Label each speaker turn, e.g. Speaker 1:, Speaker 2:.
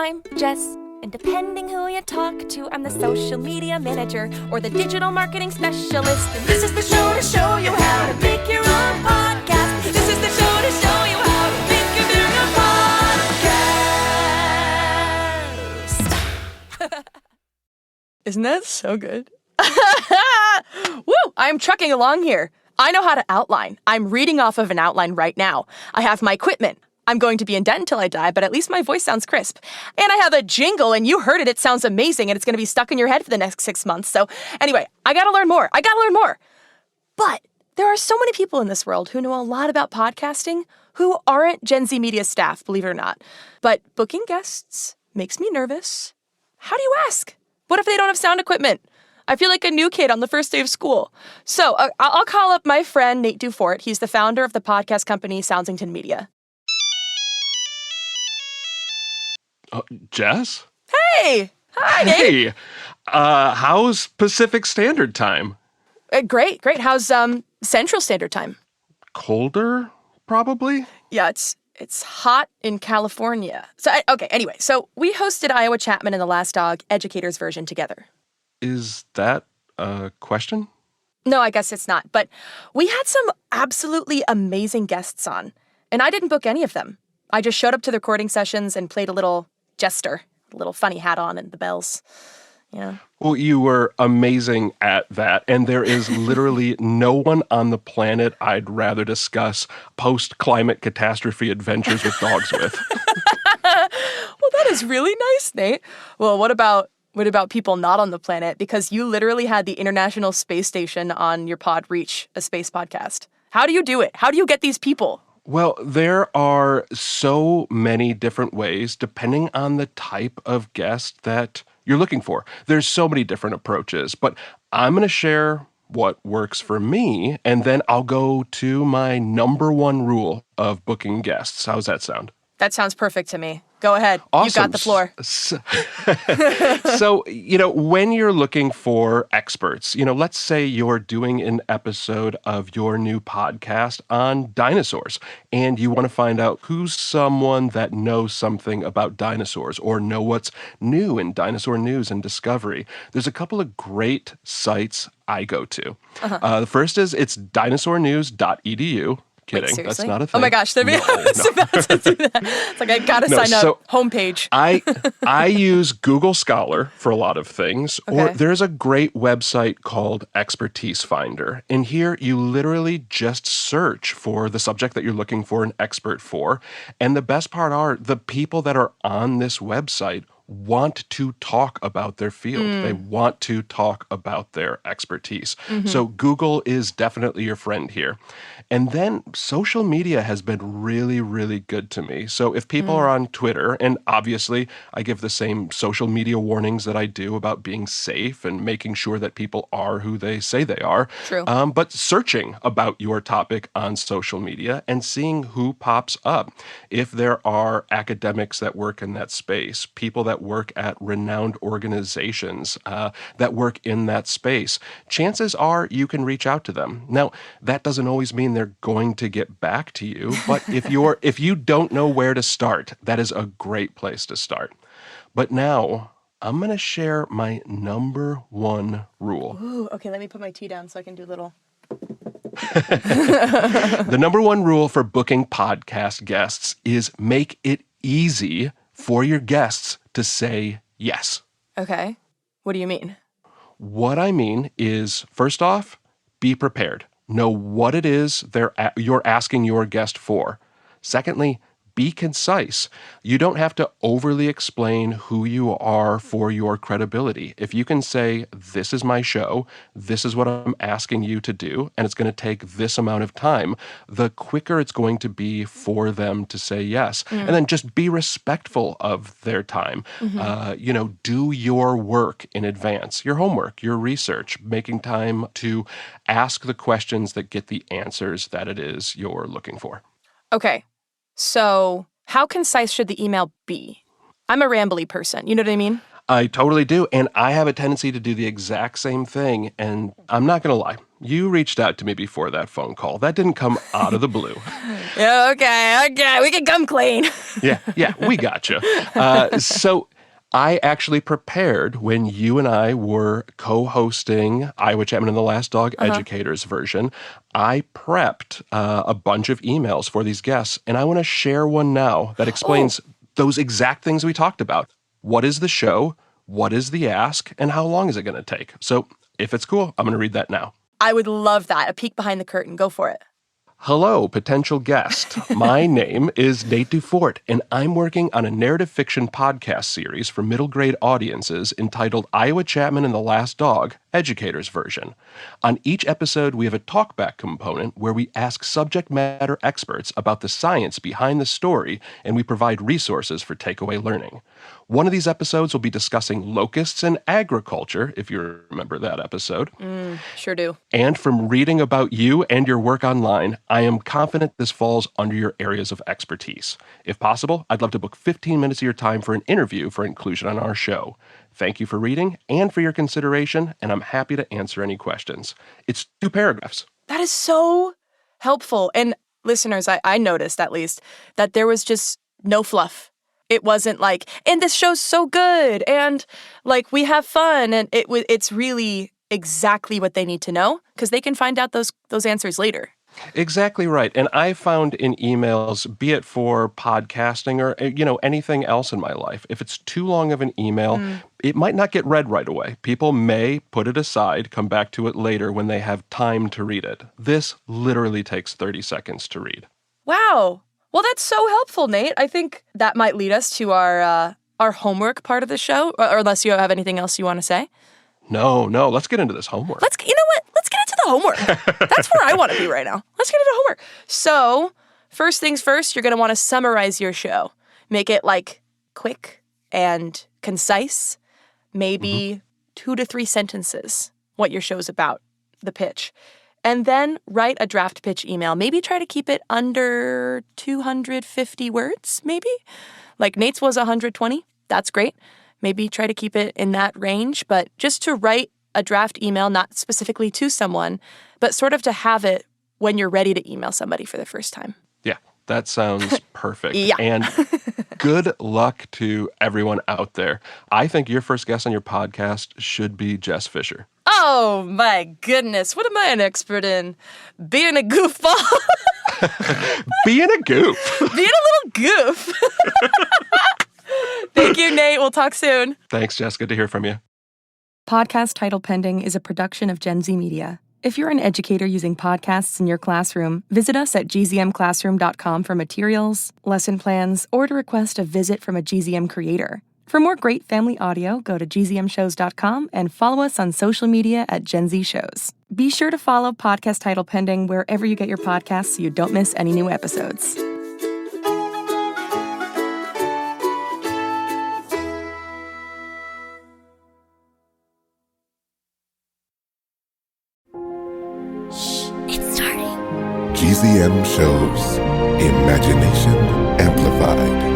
Speaker 1: I'm Jess, and depending who you talk to, I'm the social media manager or the digital marketing specialist. And this is the show to show you how to make your own podcast. This is the show to show you how to make your very own podcast.
Speaker 2: Isn't that so good? Woo! I'm trucking along here. I know how to outline. I'm reading off of an outline right now. I have my equipment. I'm going to be in debt until I die, but at least my voice sounds crisp. And I have a jingle, and you heard it. It sounds amazing, and it's going to be stuck in your head for the next 6 months. So anyway, I got to learn more. But there are so many people in this world who know a lot about podcasting who aren't Gen Z media staff, believe it or not. But booking guests makes me nervous. How do you ask? What if they don't have sound equipment? I feel like a new kid on the first day of school. So I'll call up my friend Nate DuFort. He's the founder of the podcast company Soundsington Media.
Speaker 3: Jess?
Speaker 2: Hey! Hi, Nate!
Speaker 3: Hey! How's Pacific Standard Time?
Speaker 2: Great. How's Central Standard Time?
Speaker 3: Colder, probably?
Speaker 2: Yeah, it's hot in California. So we hosted Iowa Chapman and the Last Dog Educators version together.
Speaker 3: Is that a question?
Speaker 2: No, I guess it's not. But we had some absolutely amazing guests on, and I didn't book any of them. I just showed up to the recording sessions and played a little jester, a little funny hat on and the bells. Yeah.
Speaker 3: Well, you were amazing at that, and there is literally no one on the planet I'd rather discuss post-climate catastrophe adventures with dogs with.
Speaker 2: Well, that is really nice, Nate. Well, what about people not on the planet? Because you literally had the International Space Station on your pod Reach, a space podcast. How do you do it? How do you get these people?
Speaker 3: Well, there are so many different ways, depending on the type of guest that you're looking for. There's so many different approaches, but I'm going to share what works for me, and then I'll go to my number one rule of booking guests. How's that sound?
Speaker 2: That sounds perfect to me. Go ahead.
Speaker 3: Awesome.
Speaker 2: You got the floor.
Speaker 3: So, when you're looking for experts, let's say you're doing an episode of your new podcast on dinosaurs, and you want to find out who's someone that knows something about dinosaurs or know what's new in dinosaur news and discovery. There's a couple of great sites I go to. The first it's dinosaurnews.edu. Kidding.
Speaker 2: Wait, seriously?
Speaker 3: That's not a thing.
Speaker 2: Oh my gosh, I was about to do that. It's like, I gotta sign up. Homepage.
Speaker 3: I use Google Scholar for a lot of things, or
Speaker 2: Okay.
Speaker 3: there's a great website called Expertise Finder. And here you literally just search for the subject that you're looking for an expert for. And the best part are the people that are on this website want to talk about their field. They want to talk about their expertise. So Google is definitely your friend here. And then social media has been really, really good to me. So if people are on Twitter, and obviously I give the same social media warnings that I do about being safe and making sure that people are who they say they are.
Speaker 2: True.
Speaker 3: But searching about your topic on social media and seeing who pops up. If there are academics that work in that space, people that work at renowned organizations that work in that space, chances are you can reach out to them. Now, that doesn't always mean they're going to get back to you, but if you don't know where to start, that is a great place to start. But now, I'm going to share my number one rule.
Speaker 2: Ooh, okay, let me put my tea down so I can do a little.
Speaker 3: The number one rule for booking podcast guests is make it easy for your guests to say yes.
Speaker 2: Okay. What do you mean?
Speaker 3: What I mean is, first off, be prepared. Know what it is you're asking your guest for. Secondly, be concise. You don't have to overly explain who you are for your credibility. If you can say, this is my show, this is what I'm asking you to do, and it's going to take this amount of time, the quicker it's going to be for them to say yes. And then just be respectful of their time. Do your work in advance, your homework, your research, making time to ask the questions that get the answers that it is you're looking for.
Speaker 2: Okay. So how concise should the email be? I'm a rambly person. You know what I mean?
Speaker 3: I totally do. And I have a tendency to do the exact same thing. And I'm not going to lie. You reached out to me before that phone call. That didn't come out of the blue.
Speaker 2: Yeah, okay. We can come clean.
Speaker 3: Yeah, we gotcha. So I actually prepared when you and I were co-hosting Iowa Chapman and the Last Dog Educators version. I prepped a bunch of emails for these guests, and I want to share one now that explains those exact things we talked about. What is the show? What is the ask? And how long is it going to take? So if it's cool, I'm going to read that now.
Speaker 2: I would love that. A peek behind the curtain. Go for it.
Speaker 3: Hello, potential guest. My name is Nate DuFort, and I'm working on a narrative fiction podcast series for middle grade audiences entitled Iowa Chapman and the Last Dog, Educators version. On each episode, we have a talkback component where we ask subject matter experts about the science behind the story, and we provide resources for takeaway learning. One of these episodes will be discussing locusts and agriculture, if you remember that episode.
Speaker 2: Sure do.
Speaker 3: And from reading about you and your work online, I am confident this falls under your areas of expertise. If possible, I'd love to book 15 minutes of your time for an interview for inclusion on our show. Thank you for reading and for your consideration, and I'm happy to answer any questions. It's 2 paragraphs.
Speaker 2: That is so helpful. And listeners, I noticed at least that there was just no fluff. It wasn't like, and this show's so good, and like we have fun, and it's really exactly what they need to know because they can find out those answers later.
Speaker 3: Exactly right. And I found in emails, be it for podcasting or, anything else in my life, if it's too long of an email, it might not get read right away. People may put it aside, come back to it later when they have time to read it. This literally takes 30 seconds to read.
Speaker 2: Wow. Well, that's so helpful, Nate. I think that might lead us to our homework part of the show, or unless you have anything else you want to say.
Speaker 3: No, let's get into this homework.
Speaker 2: You know what? Let's get into the homework. That's where I want to be right now. Let's get into homework. So, first things first, you're going to want to summarize your show. Make it quick and concise, maybe 2 to 3 sentences, what your show's about, the pitch. And then write a draft pitch email. Maybe try to keep it under 250 words, maybe? Like Nate's was 120. That's great. Maybe try to keep it in that range, but just to write a draft email, not specifically to someone, but sort of to have it when you're ready to email somebody for the first time.
Speaker 3: Yeah, that sounds perfect.
Speaker 2: Yeah.
Speaker 3: And good luck to everyone out there. I think your first guest on your podcast should be Jess Fisher.
Speaker 2: Oh my goodness, what am I an expert in? Being a goofball.
Speaker 3: Being a goof.
Speaker 2: Being a little goof. Thank you, Nate. We'll talk soon.
Speaker 3: Thanks, Jess. Good to hear from you.
Speaker 2: Podcast Title Pending is a production of Gen Z Media. If you're an educator using podcasts in your classroom, visit us at gzmclassroom.com for materials, lesson plans, or to request a visit from a GZM creator. For more great family audio, go to gzmshows.com and follow us on social media at Gen Z Shows. Be sure to follow Podcast Title Pending wherever you get your podcasts so you don't miss any new episodes.
Speaker 1: It's starting.
Speaker 4: GZM Shows. Imagination Amplified.